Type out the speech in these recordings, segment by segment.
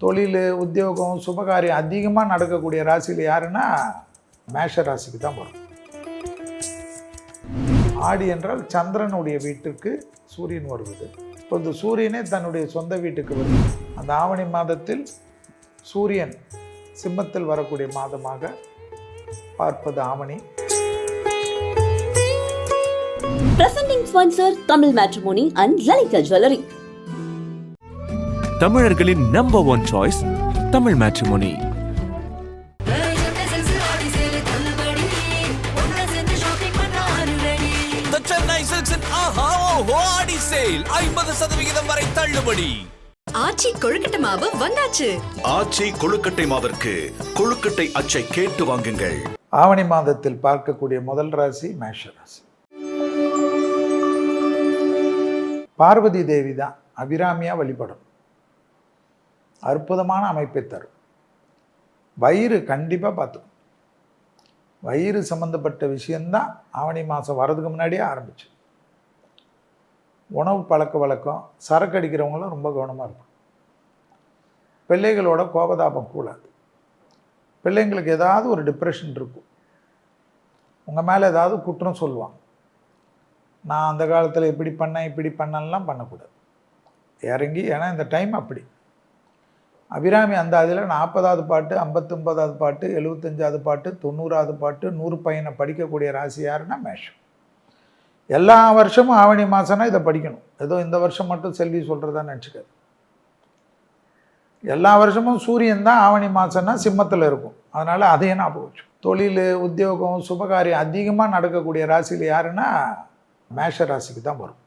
தொழில், உத்தியோகம், சுபகாரியம் அதிகமாக நடக்கக்கூடிய ராசியில் யாருன்னா மேஷ ராசிக்கு தான் வரும். ஆடி என்றால் சந்திரனுடைய வீட்டுக்கு சூரியன் வருவது. இப்போது சூரியனே தன்னுடைய சொந்த வீட்டுக்கு வருது. அந்த ஆவணி மாதத்தில் சூரியன் சிம்மத்தில் வரக்கூடிய மாதமாக பார்ப்பது ஆவணி. Presenting sponsor Tamil Matrimony and Lalita Jewelry. தமிழர்களின் number one choice Tamil matrimony. The Chennai Silks and Aha Oho Adi Sale 50% வரை தள்ளுபடி. ஆச்சி கொழுக்கட்டை மாவு வந்தாச்சு. ஆச்சி கொழுக்கட்டை மாவிற்கு கொழுக்கட்டை அச்சை கேட்டு வாங்குங்கள். ஆவணி மாதத்தில் பார்க்கக்கூடிய முதல் ராசி மேஷ ராசி. பார்வதி தேவி தான் அபிராமியாக வழிபடும். அற்புதமான அமைப்பை தரும். வயிறு கண்டிப்பாக பார்த்துக்கும். வயிறு சம்மந்தப்பட்ட விஷயந்தான் ஆவணி மாதம் வர்றதுக்கு முன்னாடியே ஆரம்பிச்சு. உணவு பழக்க வழக்கம், சரக்கு அடிக்கிறவங்களும் ரொம்ப கவனமாக இருக்கும். பிள்ளைகளோட கோபதாபம் கூடாது. பிள்ளைங்களுக்கு ஏதாவது ஒரு டிப்ரெஷன் இருக்கும். உங்கள் மேலே ஏதாவது குற்றம் சொல்லுவாங்க. நான் அந்த காலத்தில் இப்படி பண்ணலாம் பண்ணக்கூடாது. இறங்கி, ஏன்னா இந்த டைம் அப்படி. அபிராமி அந்த அதில் 40வது பாட்டு, 59வது பாட்டு, 75வது பாட்டு, 90வது பாட்டு, 100 பையனை படிக்கக்கூடிய ராசி யாருன்னா மேஷம். எல்லா வருஷமும் ஆவணி மாதம்னா இதை படிக்கணும். ஏதோ இந்த வருஷம் மட்டும் செல்வி சொல்கிறதா நினச்சிக்காது. எல்லா வருஷமும் சூரியன் தான் ஆவணி மாதம்னா சிம்மத்தில் இருக்கும். அதனால் அதையும் ஞாபகம் வச்சு. தொழில், உத்தியோகம், சுபகாரியம் அதிகமாக நடக்கக்கூடிய ராசியில் யாருன்னா மேஷ ராசிக்கு தான் வரும்.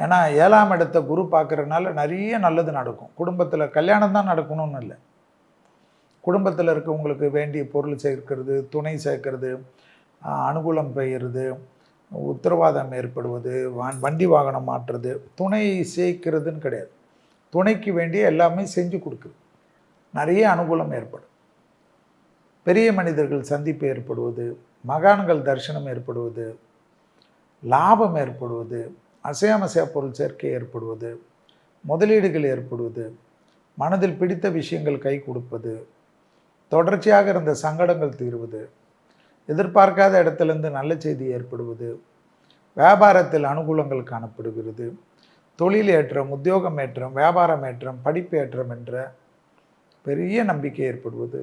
ஏன்னா 7ஆம் இடத்தை குரு பார்க்குறதுனால நிறைய நல்லது நடக்கும். குடும்பத்தில் கல்யாணம் தான் நடக்கணும்னு இல்லை. குடும்பத்தில் இருக்கவங்களுக்கு வேண்டிய பொருள் சேர்க்கிறது, துணை சேர்க்கிறது, அனுகூலம் பெய்கிறது, உத்தரவாதம் ஏற்படுவது, வண்டி வாகனம் மாற்றுறது, துணை சேர்க்கிறதுன்னு கிடையாது. துணைக்கு வேண்டிய எல்லாமே செஞ்சு கொடுக்குது. நிறைய அனுகூலம் ஏற்படும். பெரிய மனிதர்கள் சந்திப்பு ஏற்படுவது, மகான்கள் தரிசனம் ஏற்படுவது, லாபம் ஏற்படுவது, அசையாமசையா பொருள் சேர்க்கை ஏற்படுவது, முதலீடுகள் ஏற்படுவது, மனதில் பிடித்த விஷயங்கள் கை கொடுப்பது, தொடர்ச்சியாக இருந்த சங்கடங்கள் தீர்வது, எதிர்பார்க்காத இடத்துலேருந்து நல்ல செய்தி ஏற்படுவது, வியாபாரத்தில் அனுகூலங்கள் காணப்படுகிறது, தொழில் ஏற்றம், உத்தியோகம் ஏற்றம், வியாபாரம் ஏற்றம், படிப்பு ஏற்றம் என்ற பெரிய நம்பிக்கை ஏற்படுவது,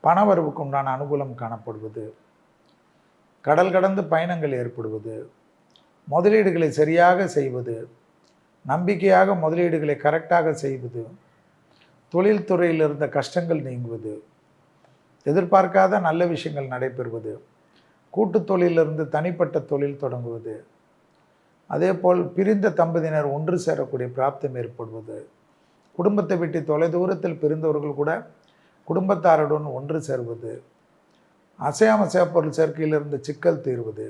பணவரவுக்கு உண்டான அனுகூலம் காணப்படுவது, கடல் கடந்து பயணங்கள் ஏற்படுவது, முதலீடுகளை சரியாக செய்வது, நம்பிக்கையாக முதலீடுகளை கரெக்டாக செய்வது, தொழில்துறையில் இருந்த கஷ்டங்கள் நீங்குவது, எதிர்பார்க்காத நல்ல விஷயங்கள் நடைபெறுவது, கூட்டு தொழிலிருந்து தனிப்பட்ட தொழில் தொடங்குவது, அதே போல் பிரிந்த தம்பதியினர் ஒன்று சேரக்கூடிய பிராப்தம் ஏற்படுவது, குடும்பத்தை விட்டு தொலைதூரத்தில் பிரிந்தவர்கள் கூட குடும்பத்தாருடன் ஒன்று சேருவது, அசையாமசையா பொருள் சேர்க்கையிலிருந்து சிக்கல் தீர்வது,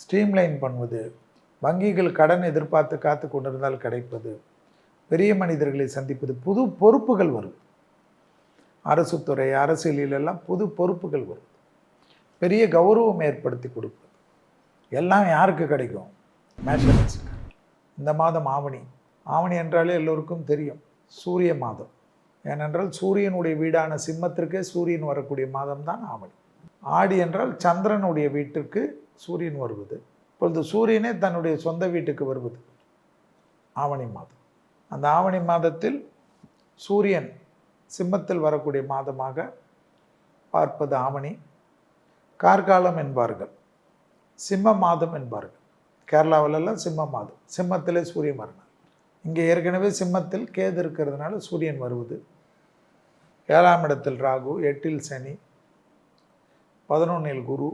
ஸ்ட்ரீம்லைன் பண்ணுவது, வங்கிகள் கடன் எதிர்பார்த்து காத்து கொண்டிருந்தால் கிடைப்பது, பெரிய மனிதர்களை சந்திப்பது, புது பொறுப்புகள் வரும். அரசு துறை, அரசியலெல்லாம் புது பொறுப்புகள் வரும். பெரிய கௌரவம் ஏற்படுத்தி கொடுப்பது எல்லாம் யாருக்கு கிடைக்கும்? மேஷராசிக்கு. இந்த மாதம் ஆவணி. ஆவணி என்றாலே எல்லோருக்கும் தெரியும், சூரிய மாதம். ஏனென்றால் சூரியனுடைய வீடான சிம்மத்திற்கே சூரியன் வரக்கூடிய மாதம் தான் ஆவணி. ஆடி என்றால் சந்திரனுடைய வீட்டிற்கு சூரியன் வருவது. இப்பொழுது சூரியனே தன்னுடைய சொந்த வீட்டுக்கு வருவது ஆவணி மாதம். அந்த ஆவணி மாதத்தில் சூரியன் சிம்மத்தில் வரக்கூடிய மாதமாக பார்ப்பது ஆவணி. கார்காலம் என்பார்கள், சிம்ம மாதம் என்பார்கள். கேரளாவிலெல்லாம் சிம்ம மாதம், சிம்மத்திலே சூரியன் வரணும். இங்கே ஏற்கனவே சிம்மத்தில் கேது இருக்கிறதுனால சூரியன் வருவது. 7ஆம் இடத்தில் ராகு, 8இல் சனி, 11இல் குரு,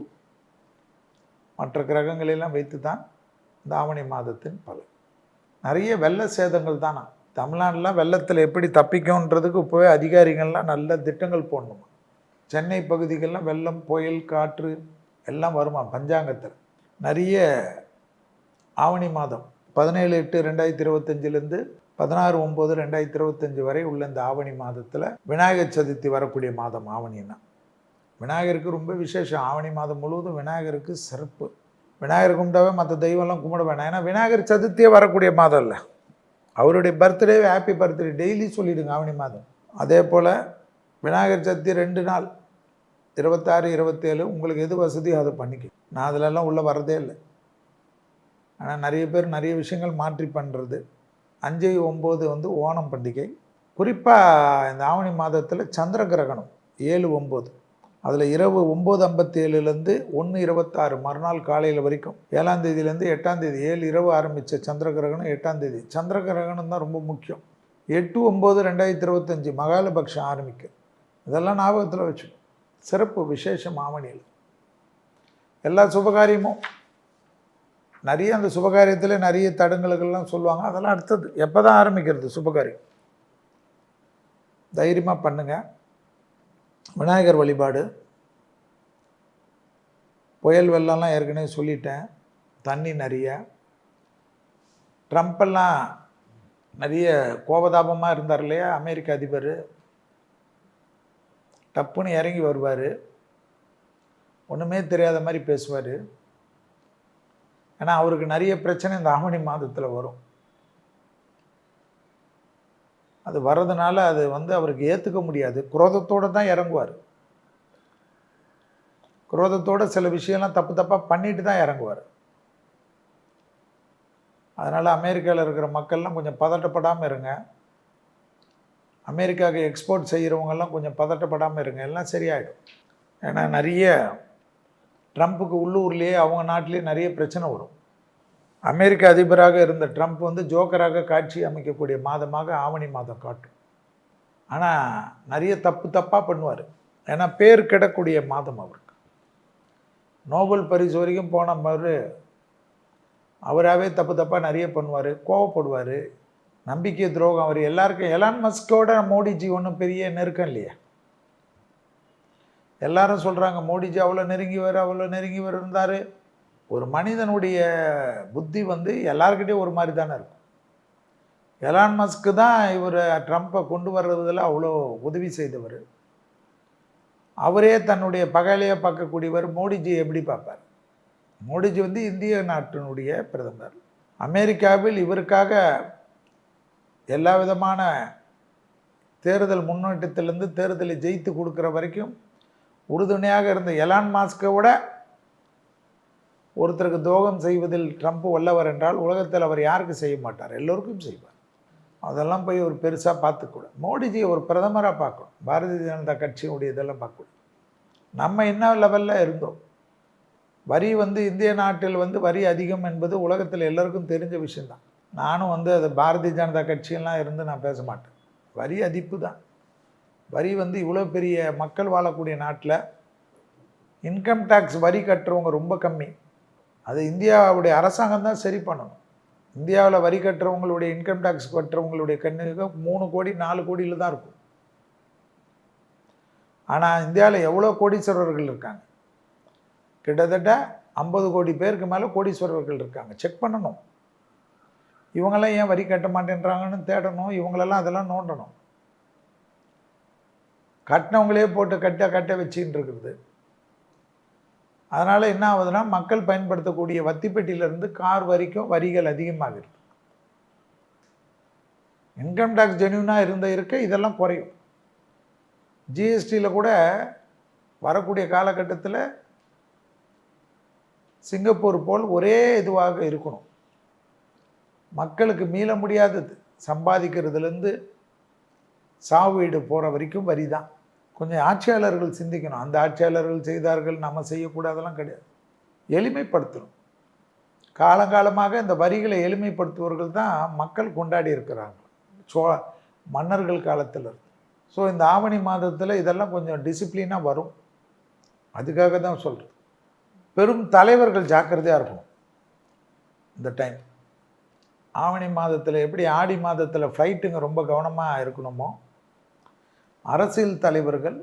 மற்ற கிரகங்களெல்லாம் வைத்து தான் இந்த ஆவணி மாதத்தின் பலன். நிறைய வெள்ள சேதங்கள் தானா. தமிழ்நாடுலாம் வெள்ளத்தில் எப்படி தப்பிக்கும்ன்றதுக்கு இப்போவே அதிகாரிகள்லாம் நல்ல திட்டங்கள் போடணுமா. சென்னை பகுதிகள்லாம் வெள்ளம், புயல், காற்று எல்லாம் வருமா பஞ்சாங்கத்தில். நிறைய ஆவணி மாதம் 17/8/2025 16/9/2025 வரை உள்ள இந்த ஆவணி மாதத்தில் விநாயகர் சதுர்த்தி வரக்கூடிய மாதம் ஆவணின்னா. விநாயகருக்கு ரொம்ப விசேஷம். ஆவணி மாதம் முழுவதும் விநாயகருக்கு சிறப்பு. விநாயகர் கும்பிட்டாவே மற்ற தெய்வம்லாம் கும்பிட வேணாம். ஏன்னா விநாயகர் சதுர்த்தியே வரக்கூடிய மாதம் இல்லை. அவருடைய பர்த்டே ஹாப்பி பர்த்டே டெய்லி சொல்லிவிடுங்க ஆவணி மாதம். அதே போல் விநாயகர் சதுர்த்தி 2 நாள் 26, 27 உங்களுக்கு எது வசதியோ அதை பண்ணிக்க. நான் அதிலெல்லாம் உள்ளே வர்றதே இல்லை. ஆனால் நிறைய பேர் நிறைய விஷயங்கள் மாற்றி பண்ணுறது. 5, 9 வந்து ஓணம் பண்டிகை. குறிப்பாக இந்த ஆவணி மாதத்தில் சந்திர கிரகணம் 7, 9 அதில் இரவு 9:57 1:26 மறுநாள் காலையில் வரைக்கும் 7ஆம் தேதியிலேருந்து 8ஆம் தேதி 7 இரவு ஆரம்பித்த சந்திர கிரகணம் 8ஆம் தேதி. சந்திர கிரகணம் தான் ரொம்ப முக்கியம். 8/9/2025 மகாலபக்ஷம் ஆரம்பிக்க. இதெல்லாம் ஞாபகத்தில் வச்சுக்கணும். சிறப்பு விசேஷம் ஆவணியில் எல்லா சுபகாரியமும் நிறைய, அந்த சுபகாரியத்தில் நிறைய தடங்களுக்கெல்லாம் சொல்லுவாங்க. அதெல்லாம் அடுத்தது எப்போ தான் ஆரம்பிக்கிறது சுபகாரியம். தைரியமாக பண்ணுங்கள். விநாயகர் வழிபாடு, புயல் வெள்ளம்லாம் ஏற்கனவே சொல்லிட்டேன். தண்ணி நிறைய. ட்ரம்ப்பெல்லாம் நிறைய கோபதாபமாக இருந்தார் இல்லையா அமெரிக்க அதிபர். டப்புன்னு இறங்கி வருவார், ஒன்றுமே தெரியாத மாதிரி பேசுவார். ஏன்னா அவருக்கு நிறைய பிரச்சனை இந்த ஆவணி மாதத்தில் வரும். அது வர்றதுனால அது வந்து அவருக்கு ஏற்றுக்க முடியாது. குரோதத்தோடு தான் இறங்குவார். குரோதத்தோடு சில விஷயம்லாம் தப்பாக பண்ணிட்டு தான் இறங்குவார். அதனால் அமெரிக்காவில் இருக்கிற மக்கள்லாம் கொஞ்சம் பதட்டப்படாமல் இருங்க. அமெரிக்காவுக்கு எக்ஸ்போர்ட் செய்கிறவங்கெல்லாம் கொஞ்சம் பதட்டப்படாமல் இருங்க, எல்லாம் சரியாயிடும். ஏன்னா நிறைய ட்ரம்ப்புக்கு உள்ளூர்லேயே அவங்க நாட்டிலேயே நிறைய பிரச்சனை வரும். அமெரிக்க அதிபராக இருந்த ட்ரம்ப் வந்து ஜோக்கராக காட்சி அமைக்கக்கூடிய மாதமாக ஆவணி மாதம் காட்டும். ஆனால் நிறைய தப்பாக பண்ணுவார். ஏன்னா பேர் கிடக்கூடிய மாதம் அவருக்கு. நோபல் பரிசு வரைக்கும் போன மாதிரி அவராகவே தப்பாக நிறைய பண்ணுவார், கோவப்படுவார், நம்பிக்கை துரோகம். அவர் எல்லாருக்கும் எலான் மஸ்கோட மோடிஜி ஒன்றும் பெரிய நெருக்கம் இல்லையா. எல்லாரும் சொல்கிறாங்க மோடிஜி அவ்வளோ நெருங்கி இருந்தார். ஒரு மனிதனுடைய புத்தி வந்து எல்லாருக்கிட்டையும் ஒரு மாதிரி தானே இருக்கும். எலான் மஸ்க்கு தான் இவர் ட்ரம்ப்பை கொண்டு வர்றதில் அவ்வளோ உதவி செய்தவர். அவரே தன்னுடைய பகையிலையே பார்க்கக்கூடியவர். மோடிஜி எப்படி பார்ப்பார்? மோடிஜி வந்து இந்திய நாட்டினுடைய பிரதமர். அமெரிக்காவில் இவருக்காக எல்லா விதமான தேர்தல் முன்னேற்றத்திலேருந்து தேர்தலை ஜெயித்து கொடுக்குற வரைக்கும் உறுதுணையாக இருந்த எலான் மாஸ்கை விட ஒருத்தருக்கு துரோகம் செய்வதில் ட்ரம்ப் வல்லவர் என்றால் உலகத்தில் அவர் யாருக்கு செய்ய மாட்டார்? எல்லோருக்கும் செய்வார். அதெல்லாம் போய் ஒரு பெருசாக பார்த்துக்கூட. மோடிஜியை ஒரு பிரதமராக பார்க்கணும். பாரதிய ஜனதா கட்சியினுடைய இதெல்லாம் பார்க்கணும். நம்ம என்ன லெவலில் இருந்தோம்? வரி வந்து இந்திய நாட்டில் வந்து வரி அதிகம் என்பது உலகத்தில் எல்லோருக்கும் தெரிஞ்ச விஷயந்தான். நானும் வந்து அது பாரதிய ஜனதா கட்சியெல்லாம் இருந்து நான் பேச மாட்டேன். வரி அதிப்பு தான். வரி வந்து இவ்வளோ பெரிய மக்கள் வாழக்கூடிய நாட்டில் இன்கம் டேக்ஸ் வரி கட்டுறவங்க ரொம்ப கம்மி. அது இந்தியாவுடைய அரசாங்கம் தான் சரி பண்ணணும். இந்தியாவில் வரி கட்டுறவங்களுடைய இன்கம் டேக்ஸ் கட்டுறவங்களுடைய கண்ணுக்கு 3 கோடி 4 கோடியில் தான் இருக்கும். ஆனால் இந்தியாவில் எவ்வளோ கோடீஸ்வரர்கள் இருக்காங்க? கிட்டத்தட்ட 50 கோடி பேருக்கு மேலே கோடீஸ்வரர்கள் இருக்காங்க. செக் பண்ணணும். இவங்கெல்லாம் ஏன் வரி கட்ட மாட்டேன்றாங்கன்னு தேடணும். இவங்களெல்லாம் அதெல்லாம் நோண்டணும். கட்டினவங்களே போட்டு கட்ட வச்சுக்கிட்டு இருக்குது. அதனால் என்ன ஆகுதுன்னா மக்கள் பயன்படுத்தக்கூடிய வத்திப்பெட்டியிலேருந்து கார் வரைக்கும் வரிகள் அதிகமாகுது. இன்கம் டேக்ஸ் ஜென்யூனாக இருக்க இதெல்லாம் குறையும். ஜிஎஸ்டியில் கூட வரக்கூடிய காலகட்டத்தில் சிங்கப்பூர் போல் ஒரே இதுவாக இருக்கணும். மக்களுக்கு மீள முடியாதது சம்பாதிக்கிறதுலேருந்து சாவு வீடு போகிற வரைக்கும் வரி தான். கொஞ்சம் ஆட்சியாளர்கள் சிந்திக்கணும். அந்த ஆட்சியாளர்கள் செய்தார்கள், நம்ம செய்யக்கூடாதெல்லாம் கிடையாது. எளிமைப்படுத்தணும். காலங்காலமாக இந்த வரிகளை எளிமைப்படுத்துவர்கள் தான் மக்கள் கொண்டாடி இருக்கிறாங்க மன்னர்கள் காலத்தில். ஸோ இந்த ஆவணி மாதத்தில் இதெல்லாம் கொஞ்சம் டிசிப்ளினாக வரும். அதுக்காக தான் சொல்கிறேன். பெரும் தலைவர்கள் ஜாக்கிரதையாக இருக்கணும் இந்த டைம். ஆவணி மாதத்தில் எப்படி ஆடி மாதத்தில் ஃப்ளைட்டுங்க ரொம்ப கவனமாக இருக்கணுமோ, அரசியல் தலைவர்கள்,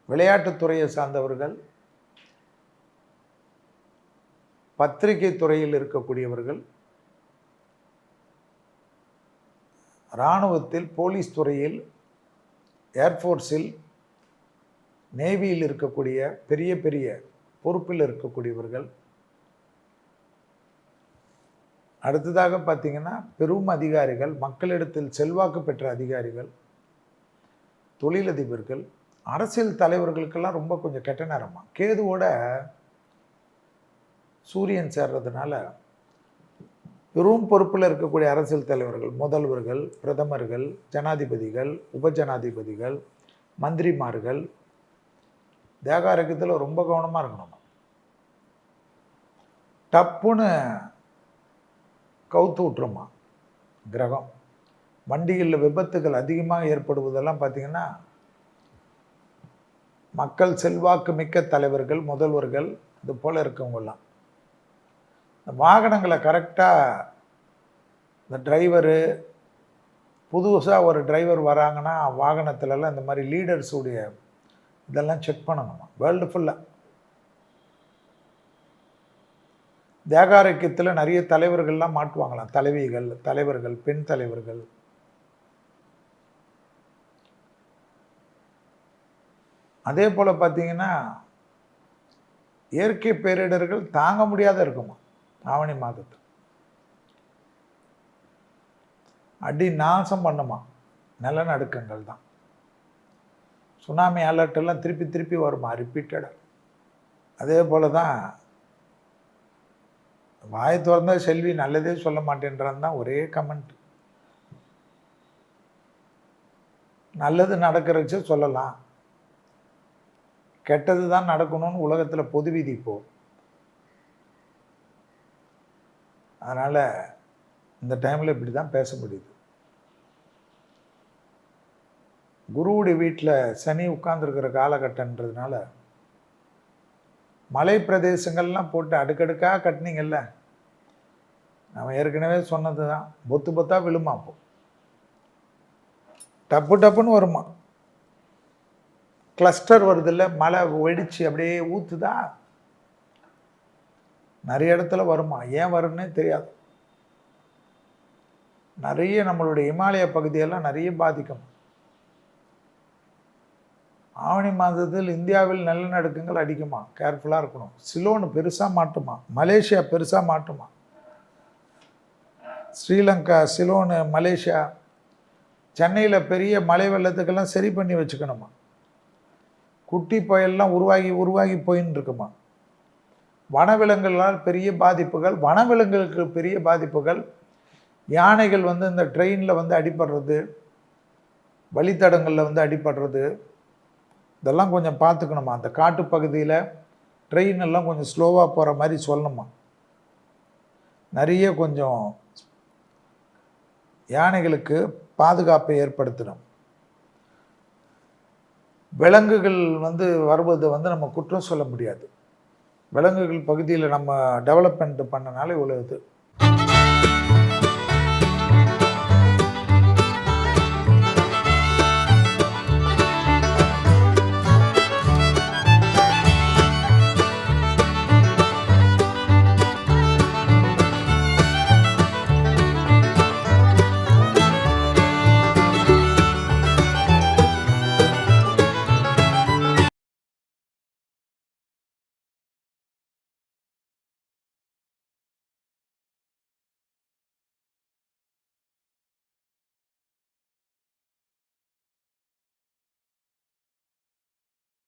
விளையாட்டுத்துறையை சார்ந்தவர்கள், பத்திரிகை துறையில் இருக்கக்கூடியவர்கள், இராணுவத்தில், போலீஸ் துறையில், ஏர்ஃபோர்ஸில், நேவியில் இருக்கக்கூடிய பெரிய பெரிய பொறுப்பில் இருக்கக்கூடியவர்கள், அடுத்ததாக பார்த்தீங்கன்னா பெரும் அதிகாரிகள், மக்களிடத்தில் செல்வாக்கு பெற்ற அதிகாரிகள், தொழிலதிபர்கள், அரசியல் தலைவர்களுக்கெல்லாம் ரொம்ப கொஞ்சம் கெட்ட நேரமா. கேதுவோட சூரியன் சேர்றதுனால பெரும் பொறுப்பில் இருக்கக்கூடிய அரசியல் தலைவர்கள், முதல்வர்கள், பிரதமர்கள், ஜனாதிபதிகள், உபஜனாதிபதிகள், மந்திரிமார்கள் தேக ஆரோக்கியத்தில் ரொம்ப கவனமாக இருக்கணும். டப்புன்னு கவுத்து விட்டுருமா கிரகம். வண்டிகளில் விபத்துகள் அதிகமாக ஏற்படுவதெல்லாம் பார்த்திங்கன்னா மக்கள் செல்வாக்கு மிக்க தலைவர்கள், முதல்வர்கள், இது போல் இருக்கவங்கெல்லாம் இந்த வாகனங்களை கரெக்டாக இந்த டிரைவரு, புதுசாக ஒரு டிரைவர் வராங்கன்னா வாகனத்துலலாம் இந்த மாதிரி லீடர்ஸுடைய இதெல்லாம் செக் பண்ணணுமா வேர்ல்டு ஃபுல்லாக. தேக ஆரோக்கியத்தில் நிறைய தலைவர்கள்லாம் மாட்டுவாங்களாம், தலைவிகள், தலைவர்கள், பெண் தலைவர்கள். அதே போல் பார்த்தீங்கன்னா இயற்கை பேரிடர்கள் தாங்க முடியாத இருக்குமா ஆவணி மாதத்து. அடி நாசம் பண்ணுமா நிலநடுக்கங்கள் தான். சுனாமி அலர்ட் எல்லாம் திருப்பி திருப்பி வருமா ரிப்பீட்டடாக. அதே போல் தான் வாயை திறந்தா செல்வி நல்லதே சொல்ல மாட்டேன்றான் தான் ஒரே கமெண்ட். நல்லது நடக்கிறச்சு சொல்லலாம், கெட்டது தான் நடக்கணும்னு உலகத்தில் பொது விதி இப்போ. அதனால் இந்த டைமில் இப்படி தான் பேச முடியுது. குருவுடைய வீட்டில் சனி உட்கார்ந்துருக்கிற காலகட்டன்றதுனால மலை பிரதேசங்கள்லாம் போட்டு அடுக்கடுக்காக கட்டினீங்கல்ல, நம்ம ஏற்கனவே சொன்னது தான், பொத்து பொத்தாக விழுமா. அப்போ டப்பு டப்புன்னு வருமா, கிளஸ்டர் வருதில்ல, மழை வெடிச்சு அப்படியே ஊற்றுதா, நிறைய இடத்துல வருமா. ஏன் வரும்னே தெரியாது. நிறைய நம்மளுடைய இமாலய பகுதியெல்லாம் நிறைய பாதிக்கும். ஆவணி மாதத்தில் இந்தியாவில் நிலநடுக்கங்கள் அடிக்குமா, கேர்ஃபுல்லாக இருக்கணும். சிலோனு பெருசாக மாட்டுமா, மலேசியா பெருசாக மாட்டுமா, ஸ்ரீலங்கா, சிலோனு, மலேசியா, சென்னையில் பெரிய மழை வெள்ளத்துக்கெல்லாம் சரி பண்ணி வச்சுக்கணுமா. குட்டி புயல்லாம் உருவாகி போயின்னு இருக்குமா. வனவிலங்குகளால் பெரிய பாதிப்புகள், வனவிலங்குகளுக்கு பெரிய பாதிப்புகள். யானைகள் வந்து இந்த ட்ரெயினில் வந்து அடிபடுறது, வழித்தடங்களில் வந்து அடிபடுறது, இதெல்லாம் கொஞ்சம் பார்த்துக்கணுமா. அந்த காட்டு பகுதியில் ட்ரெயின் எல்லாம் கொஞ்சம் ஸ்லோவாக போகிற மாதிரி சொல்லணுமா. நிறைய கொஞ்சம் யானைகளுக்கு பாதுகாப்பை ஏற்படுத்தணும். விலங்குகள் வந்து வருவது வந்து நம்ம குற்றம் சொல்ல முடியாது. விலங்குகள் பகுதியில் நம்ம டெவலப்மெண்ட் பண்ணனால இவ்வளோ இது.